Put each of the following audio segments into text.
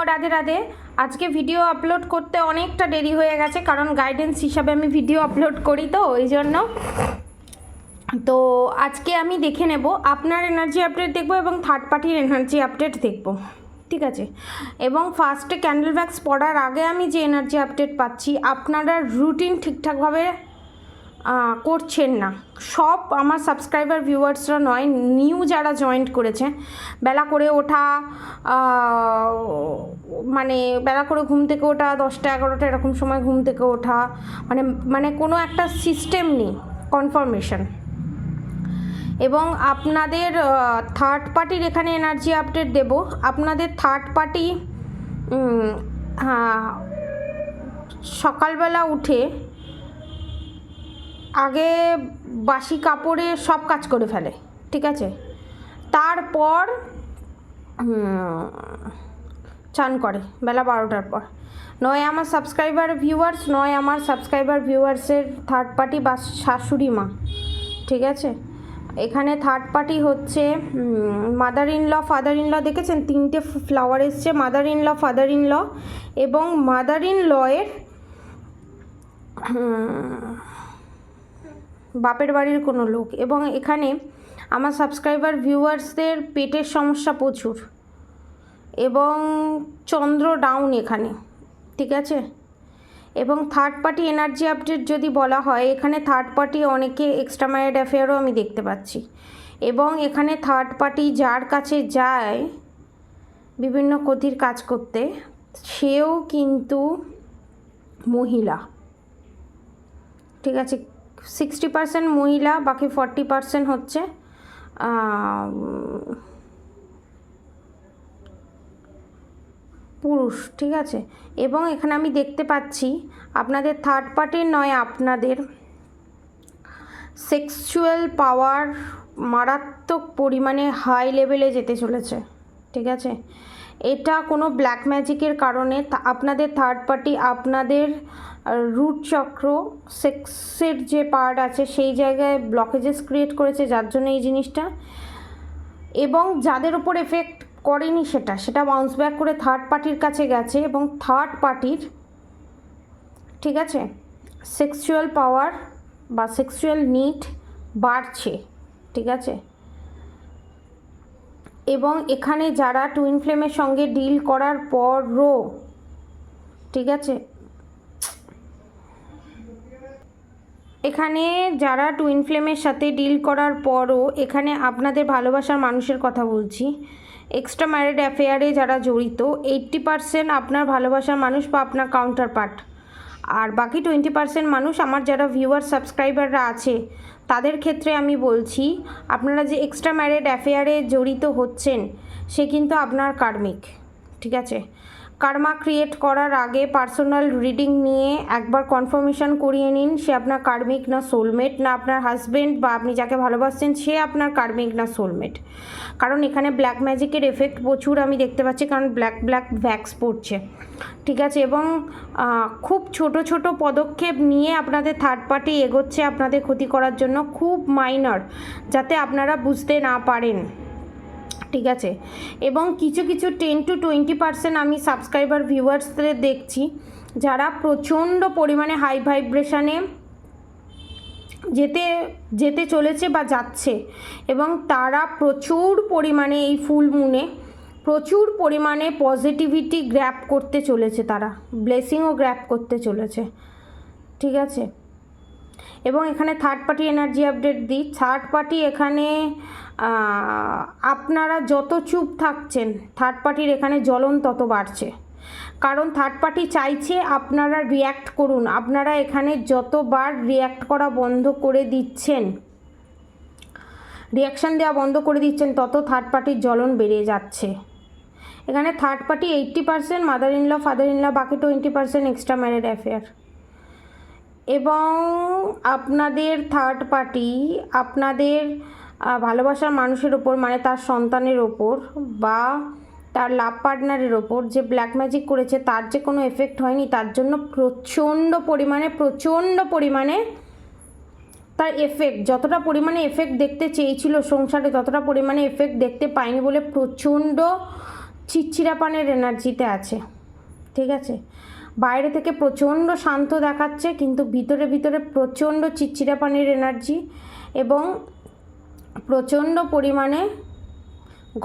রাধে রাধে। আজকে video upload করতে অনেকটা দেরি হয়ে গেছে, কারণ গাইডেন্স হিসাবে আমি ভিডিও আপলোড করি, তো ওই জন্য। তো আজকে আমি দেখে নেব আপনার এনার্জি আপডেট দেখব এবং থার্ড পার্টির এনার্জি আপডেট দেখব, ঠিক আছে। এবং ফার্স্টে ক্যান্ডেল ভ্যাক্স পড়ার আগে আমি যে এনার্জি আপডেট পাচ্ছি, আপনারা রুটিন ঠিকঠাকভাবে করছেন না। সব আমার সাবস্ক্রাইবার ভিউয়ার্সরা নয়, নিউ যারা জয়েন্ট করেছে, বেলা করে ওঠা, মানে বেলা করে ঘুম থেকে ওঠা, 10টা 11টা এরকম সময় ঘুম থেকে ওঠা, মানে কোনো একটা সিস্টেম নেই, কনফার্মেশন। এবং আপনাদের থার্ড পার্টির এখানে এনার্জি আপডেট দেব। আপনাদের থার্ড পার্টি সকালবেলা উঠে আগে বাসি কাপড়ে সব কাজ করে ফেলে, ঠিক আছে। তারপর চান করে বেলা 12টার পর। নয় আমার সাবস্ক্রাইবার ভিউয়ার্স, নয় আমার সাবস্ক্রাইবার ভিউয়ার্সের থার্ড পার্টি বা শাশুড়ি মা, ঠিক আছে। এখানে থার্ড পার্টি হচ্ছে mother in law, father in law. দেখেছেন 3টে ফ্লাওয়ার এসছে, mother in law, father in law এবং মাদার ইন লয়ের বাপের বাড়ির কোনো লোক। এবং এখানে আমার সাবস্ক্রাইবার ভিউয়ার্সদের পেটের সমস্যা প্রচুর, এবং চন্দ্র ডাউন এখানে, ঠিক আছে। এবং থার্ড পার্টি এনার্জি আপডেট যদি বলা হয়, এখানে থার্ড পার্টি অনেকে এক্সট্রা ম্যারিড অ্যাফেয়ারও আমি দেখতে পাচ্ছি। এবং এখানে থার্ড পার্টি যার কাছে যায় বিভিন্ন ক্ষতির কাজ করতে, সেও কিন্তু মহিলা, ঠিক আছে। 60% মহিলা, বাকি 40% হচ্ছে পুরুষ, ঠিক আছে। এবং এখানে আমি দেখতে পাচ্ছি আপনাদের থার্ড পার্টির নয়, আপনাদের সেক্সুয়াল পাওয়ার মারাত্মক পরিমাণে হাই লেভেলে যেতে চলেছে, ঠিক আছে। এটা কোনো ব্ল্যাক ম্যাজিকের কারণে আপনাদের থার্ড পার্টি আপনাদের রুট চক্র, সেক্সের যে পার্ট আছে সেই জায়গায় ব্লকেজেস ক্রিয়েট করেছে, যার জন্য এই জিনিসটা। এবং যাদের উপর এফেক্ট করেনি সেটা বাউন্স ব্যাক করে থার্ড পার্টির কাছে গেছে, এবং থার্ড পার্টির, ঠিক আছে, সেক্সুয়াল পাওয়ার বা সেক্সুয়াল নিড বাড়ছে, ঠিক আছে। এবং এখানে যারা টুইন ফ্লেমের সঙ্গে ডিল করার পরও, ঠিক আছে, এখানে যারা টুইন ফ্লেমের সাথে ডিল করার পরও এখানে আপনাদের ভালোবাসার মানুষের কথা বলছি, এক্সট্রা ম্যারিড অ্যাফেয়ারে যারা জড়িত, 80% আপনার ভালোবাসার মানুষ বা আপনার কাউন্টার পার্ট, আর বাকি 20% মানুষ আমার যারা ভিউয়ার সাবস্ক্রাইবাররা আছে তাদের ক্ষেত্রে আমি বলছি, আপনারা যে এক্সট্রা ম্যারিড অ্যাফেয়ারে জড়িত হচ্ছেন সে কিন্তু আপনার কার্মিক, ঠিক আছে। কার্মা ক্রিয়েট করার আগে পার্সোনাল রিডিং নিয়ে একবার কনফার্মেশন করিয়ে নিন, সে আপনার কার্মিক না সোলমেট, না আপনার হাজব্যান্ড বা আপনি যাকে ভালোবাসছেন সে আপনার কার্মিক না সোলমেট। কারণ এখানে ব্ল্যাক ম্যাজিকের এফেক্ট প্রচুর আমি দেখতে পাচ্ছি, কারণ ব্ল্যাক ভ্যাক্স পড়ছে, ঠিক আছে। এবং খুব ছোট ছোট পদক্ষেপ নিয়ে আপনাদের থার্ড পার্টি এগোচ্ছে আপনাদের ক্ষতি করার জন্য, খুব মাইনর, যাতে আপনারা বুঝতে না পারেন, ঠিক আছে। এবং কিছু 10 to 20% আমি সাবস্ক্রাইবার ভিউয়ার্সদের দেখছি যারা প্রচণ্ড পরিমাণে হাই ভাইব্রেশনে যেতে চলেছে বা যাচ্ছে, এবং তারা প্রচুর পরিমাণে এই ফুল মুনে প্রচুর পরিমাণে পজিটিভিটি গ্র্যাব করতে চলেছে, তারা ব্লেসিংও গ্র্যাব করতে চলেছে, ঠিক আছে। এবং এখানে থার্ড পার্টি এনার্জি আপডেট দিই। থার্ড পার্টি এখানে আপনারা যত চুপ থাকছেন, থার্ড পার্টির এখানে জ্বলন তত বাড়ছে, কারণ থার্ড পার্টি চাইছে আপনারা রিয়্যাক্ট করুন। আপনারা এখানে যতবার রিয়্যাক্ট করা বন্ধ করে দিচ্ছেন, রিয়াকশান দেওয়া বন্ধ করে দিচ্ছেন, তত থার্ড পার্টির জ্বলন বেড়ে যাচ্ছে। এখানে third party 80% mother in law, father in law, বাকি 20% এক্সট্রা ম্যারিড অ্যাফেয়ার। এবং আপনাদের থার্ড পার্টি আপনাদের ভালোবাসার মানুষের ওপর, মানে তার সন্তানের ওপর বা তার লাভ পার্টনারের ওপর যে ব্ল্যাক ম্যাজিক করেছে, তার যে কোনো এফেক্ট হয়নি, তার জন্য প্রচণ্ড পরিমাণে তার এফেক্ট, যতটা পরিমাণে এফেক্ট দেখতে চেয়েছিল সংসারে, ততটা পরিমাণে এফেক্ট দেখতে পায়নি বলে প্রচণ্ড চিচ্চিরাপানের এনার্জিতে আছে, ঠিক আছে। বাইরে থেকে প্রচণ্ড শান্ত দেখাচ্ছে, কিন্তু ভিতরে ভিতরে প্রচণ্ড চিচ্চিরাপানের এনার্জি এবং প্রচণ্ড পরিমাণে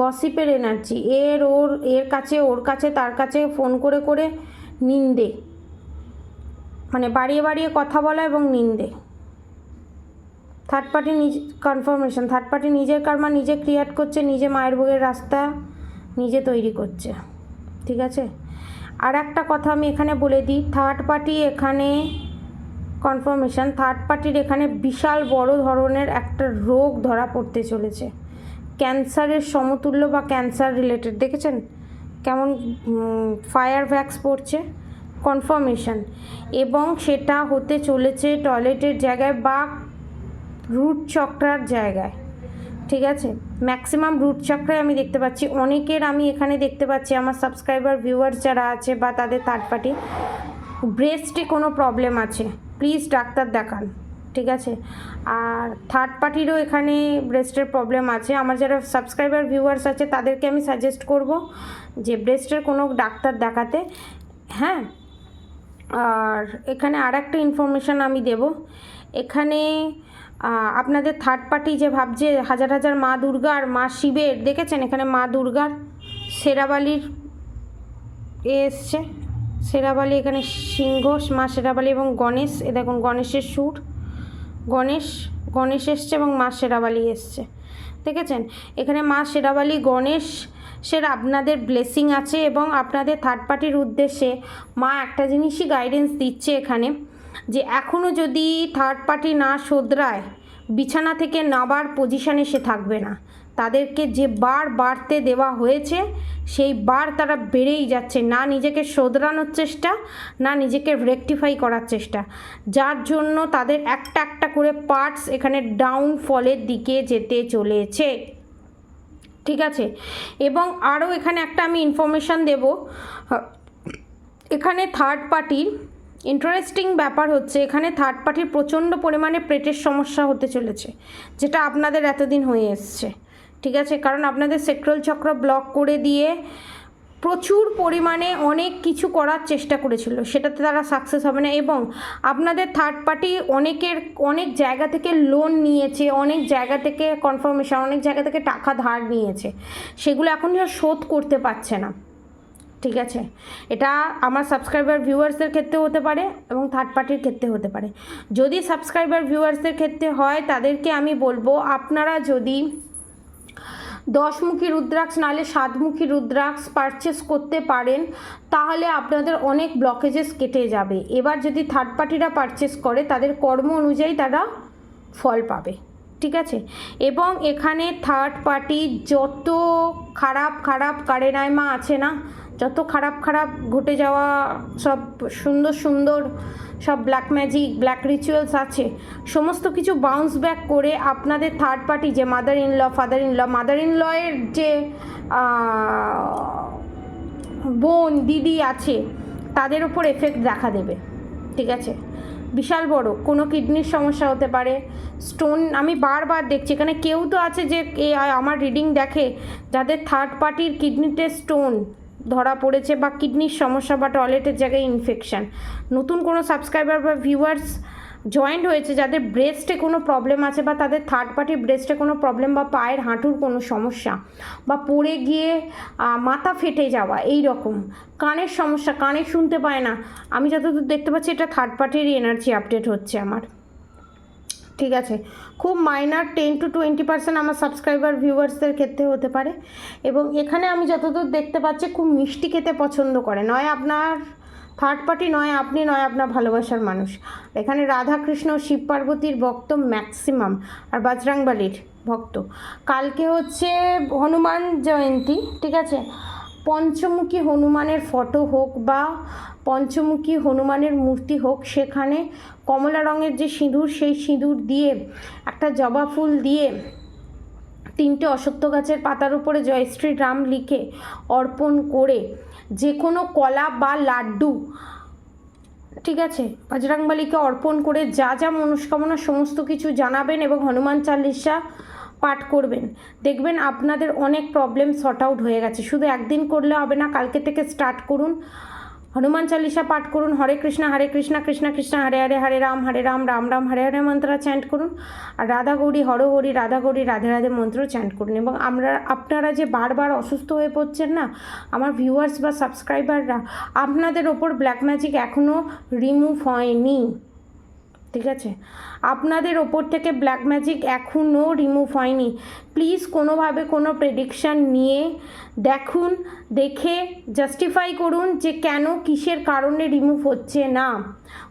গসিপের এনার্জি। এর কাছে ওর কাছে তার কাছে ফোন করে করে নিন্দে, মানে বাড়িয়ে বাড়িয়ে কথা বলা এবং নিন্দে। Third party confirmation, third party নিজের কর্মা নিজে ক্রিয়েট করছে, নিজে মায়ের ভোগের রাস্তা নিজে তৈরি করছে, ঠিক আছে। আর একটা কথা আমি এখানে বলে দিই, থার্ড পার্টি এখানে কনফার্মেশন, থার্ড পার্টির এখানে বিশাল বড় ধরনের একটা রোগ ধরা পড়তে চলেছে, ক্যান্সারের সমতুল্য বা ক্যান্সার রিলেটেড। দেখেছেন কেমন ফায়ার ভ্যাক্স পড়ছে, কনফার্মেশন। এবং সেটা হতে চলেছে টয়লেটের জায়গায় বা রুট চক্রার জায়গায়, ঠিক আছে। ম্যাক্সিমাম রুট চক্রায় আমি দেখতে পাচ্ছি। অনেকের আমি এখানে দেখতে পাচ্ছি আমার সাবস্ক্রাইবার ভিউয়ার্স যারা আছে বা তাদের থার্ড পার্টি ব্রেস্টে কোনো প্রবলেম আছে, প্লিজ ডাক্তার দেখান, ঠিক আছে। আর থার্ড পার্টিরও এখানে ব্রেস্টের প্রবলেম আছে। আমার যারা সাবস্ক্রাইবার ভিউয়ার্স আছে তাদেরকে আমি সাজেস্ট করব যে ব্রেস্টের কোনো ডাক্তার দেখাতে, হ্যাঁ। আর এখানে আর একটা ইনফরমেশান আমি দেব, এখানে আপনাদের থার্ড পার্টি যে ভাবছে হাজার হাজার মা দুর্গা আর মা শিবের, দেখেছেন এখানে মা দুর্গার শেরাবালির এসছে, শেরাবালি এখানে সিংহ, মা শেরাবালি এবং গণেশ, এ দেখুন গণেশের সুর, গণেশ এসছে এবং মা শেরাবালি এসছে, দেখেছেন এখানে মা শেরাবালি গণেশের আপনাদের ব্লেসিং আছে। এবং আপনাদের থার্ড পার্টির উদ্দেশ্যে মা একটা জিনিসই গাইডেন্স দিচ্ছে এখানে, যে এখনও যদি থার্ড পার্টি না শোধরায়, বিছানা থেকে নাবার পজিশানে সে থাকবে না। তাদেরকে যে বার বাড়তে দেওয়া হয়েছে সেই বার তারা বেড়েই যাচ্ছে, না নিজেকে শোধরানোর চেষ্টা, না নিজেকে রেকটিফাই করার চেষ্টা, যার জন্য তাদের একটা একটা করে পার্টস এখানে ডাউনফলের দিকে যেতে চলেছে, ঠিক আছে। এবং আরও এখানে একটা আমি ইনফরমেশান দেব, এখানে থার্ড পার্টির ইন্টারেস্টিং ব্যাপার হচ্ছে, এখানে থার্ড পার্টির প্রচণ্ড পরিমাণে পেটের সমস্যা হতে চলেছে, যেটা আপনাদের এতদিন হয়ে এসছে, ঠিক আছে। কারণ আপনাদের সেক্রাল চক্র ব্লক করে দিয়ে প্রচুর পরিমাণে অনেক কিছু করার চেষ্টা করেছিল, সেটাতে তারা সাকসেস হবে না। এবং আপনাদের থার্ড পার্টি অনেক জায়গা থেকে লোন নিয়েছে, অনেক জায়গা থেকে কনফার্মেশন, অনেক জায়গা থেকে টাকা ধার নিয়েছে, সেগুলো এখন শোধ করতে পারছে না, ঠিক আছে। এটা আমার সাবস্ক্রাইবার ভিউয়ার্সদের ক্ষেত্রে হতে পারে এবং থার্ড পার্টির ক্ষেত্রে হতে পারে। যদি সাবস্ক্রাইবার ভিউয়ার্সদের ক্ষেত্রে হয় তাদেরকে আমি বলবো, আপনারা যদি 10মুখী রুদ্রাক্ষ নাহলে 7মুখী রুদ্রাক্ষ পারচেস করতে পারেন তাহলে আপনাদের অনেক ব্লকেজেস কেটে যাবে। এবার যদি থার্ড পার্টিরা পারচেস করে তাদের কর্ম অনুযায়ী তারা ফল পাবে, ঠিক আছে। এবং এখানে থার্ড পার্টি যত খারাপ কারেনাইমা আছে না, যত খারাপ ঘটে যাওয়া সব সুন্দর সব ব্ল্যাক ম্যাজিক, ব্ল্যাক রিচুয়ালস আছে, সমস্ত কিছু বাউন্স ব্যাক করে আপনাদের থার্ড পার্টি যে মাদার ইন লয়ের যে বোন দিদি আছে তাদের উপর এফেক্ট দেখা দেবে, ঠিক আছে। বিশাল বড় কোনো কিডনির সমস্যা হতে পারে, স্টোন, আমি বারবার দেখছি এখানে কেউ তো আছে যে আমার রিডিং দেখে যাদের থার্ড পার্টির কিডনিতে স্টোন ধরা পড়েছে বা কিডনির সমস্যা বা টয়লেটের জায়গায় ইনফেকশান। নতুন কোনো সাবস্ক্রাইবার বা ভিউয়ার্স জয়েন্ট হয়েছে যাদের ব্রেস্টে কোনো প্রবলেম আছে বা তাদের থার্ড পার্টির ব্রেস্টে কোনো প্রবলেম বা পায়ের হাঁটুর কোনো সমস্যা বা পড়ে গিয়ে মাথা ফেটে যাওয়া, এই রকম কানের সমস্যা, কানে শুনতে পায় না, আমি যতদূর দেখতে পাচ্ছি এটা থার্ড পার্টিরই এনার্জি আপডেট হচ্ছে আমার, ঠিক আছে। খুব মাইনার 10 to 20% আমার সাবস্ক্রাইবার ভিউয়ার্সদের ক্ষেত্রে হতে পারে। এবং এখানে আমি যতদূর দেখতে পাচ্ছি খুব মিষ্টি খেতে পছন্দ করে, নয় আপনার থার্ড পার্টি, নয় আপনি, নয় আপনার ভালোবাসার মানুষ। এখানে রাধাকৃষ্ণ শিব পার্বতীর ভক্ত ম্যাক্সিমাম, আর বজরংবলীর ভক্ত। কালকে হচ্ছে হনুমান জয়ন্তী, ঠিক আছে। পঞ্চমুখী হনুমানের ফটো হোক বা পঞ্চমুখী হনুমানের মূর্তি হোক, সেখানে কমলা রঙের যে সিঁদুর, সেই সিঁদুর দিয়ে একটা জবা ফুল দিয়ে 3টে অশ্বত্থ গাছের পাতার উপরে জয় শ্রী রাম লিখে অর্পণ করে যে কোনো কলা বা লাড্ডু, ঠিক আছে, বজরংবলীকে অর্পণ করে যা যা মনস্কামনা সমস্ত কিছু জানাবেন এবং হনুমান চালিসা পাঠ করবেন, দেখবেন আপনাদের অনেক প্রবলেম সর্ট আউট হয়ে গেছে। শুধু একদিন করলে হবে না, কালকে থেকে স্টার্ট করুন। হনুমান চালিসা পাঠ করুন, হরে কৃষ্ণ কৃষ্ণ কৃষ্ণ হরে হরে, হরে রাম রাম রাম হরে হরে মন্ত্র চ্যান্ট করুন, আর রাধা গৌরী হরি রাধা গৌরী রাধে রাধে মন্ত্র চ্যান্ট করুন। এবং আপনারা যে বারবার অসুস্থ হয়ে পড়ছেন না, আমার ভিউয়ার্স বা সাবস্ক্রাইবাররা, আপনাদের ওপর ব্ল্যাক ম্যাজিক এখনও রিমুভ হয়নি, ঠিক আছে? আপনাদের ওপর থেকে ব্ল্যাক ম্যাজিক এখনও রিমুভ হয়নি। প্লিজ কোনোভাবে কোনো প্রেডিকশান নিয়ে দেখুন, দেখে জাস্টিফাই করুন যে কেন, কিসের কারণে রিমুভ হচ্ছে না।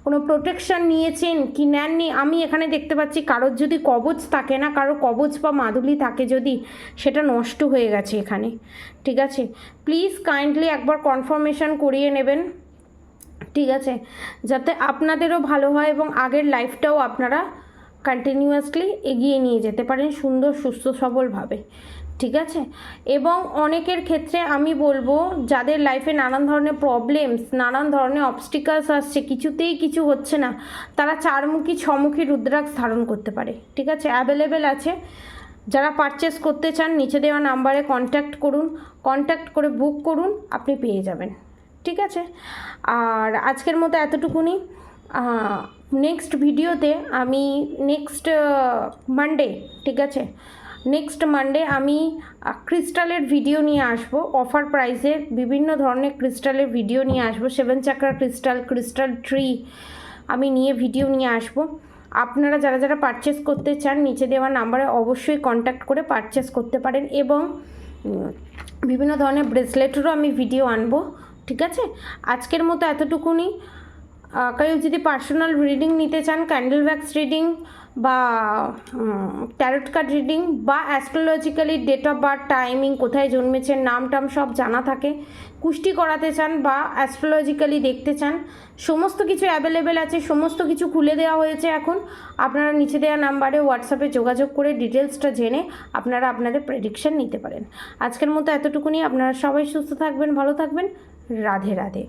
কোনো প্রোটেকশান নিয়েছেন কি নেননি। আমি এখানে দেখতে পাচ্ছি কারোর যদি কবচ থাকে না, কারোর কবচ বা মাদুলি থাকে যদি, সেটা নষ্ট হয়ে গেছে এখানে, ঠিক আছে? প্লিজ কাইন্ডলি একবার কনফার্মেশন করিয়ে নেবেন, ঠিক আছে, যাতে আপনাদেরও ভালো হয় এবং আগের লাইফটাও আপনারা কন্টিনিউয়াসলি এগিয়ে নিয়ে যেতে পারেন সুন্দর সুস্থ সবলভাবে, ঠিক আছে? এবং অনেকের ক্ষেত্রে আমি বলবো, যাদের লাইফে নানান ধরনের প্রবলেমস, নানান ধরনের অবস্টিকালস আসছে, কিছুতেই কিছু হচ্ছে না, তারা 4মুখী 6মুখী রুদ্রাক্ষ ধারণ করতে পারে, ঠিক আছে? অ্যাভেলেবেল আছে। যারা পারচেস করতে চান নিচে দেওয়া নাম্বারে কন্ট্যাক্ট করুন, কন্ট্যাক্ট করে বুক করুন, আপনি পেয়ে যাবেন, ঠিক আছে? আর আজকের মতো এতটুকুনি। নেক্সট ভিডিওতে আমি নেক্সট মানডে, ঠিক আছে, নেক্সট মানডে আমি ক্রিস্টালের ভিডিও নিয়ে আসবো, অফার প্রাইসের বিভিন্ন ধরনের ক্রিস্টালের ভিডিও নিয়ে আসবো। 7 চাকরা ক্রিস্টাল, ক্রিস্টাল ট্রি আমি ভিডিও নিয়ে আসবো। আপনারা যারা যারা পারচেস করতে চান নিচে দেওয়া নাম্বারে অবশ্যই কন্ট্যাক্ট করে পারচেস করতে পারেন। এবং বিভিন্ন ধরনের ব্রেসলেটেরও আমি ভিডিও আনবো, ঠিক আছে? আজকের মতো এতটুকুনি। কেউ যদি পার্সোনাল রিডিং নিতে চান, ক্যান্ডেল ওয়্যাক্স রিডিং বা ট্যারট কার্ড রিডিং বা astrologically date of birth, timing, কোথায় জন্মেছেন, নাম টাম সব জানা থাকে, কুষ্টি করাতে চান বা অ্যাস্ট্রোলজিক্যালি দেখতে চান, সমস্ত কিছু অ্যাভেলেবেল আছে, সমস্ত কিছু খুলে দেওয়া হয়েছে এখন। আপনারা নিচে দেওয়া নাম্বারে হোয়াটসঅ্যাপে যোগাযোগ করে ডিটেলসটা জেনে আপনারা আপনাদের প্রেডিকশান নিতে পারেন। আজকের মতো এতটুকুনি। আপনারা সবাই সুস্থ থাকবেন, ভালো থাকবেন। রাধে রাধে।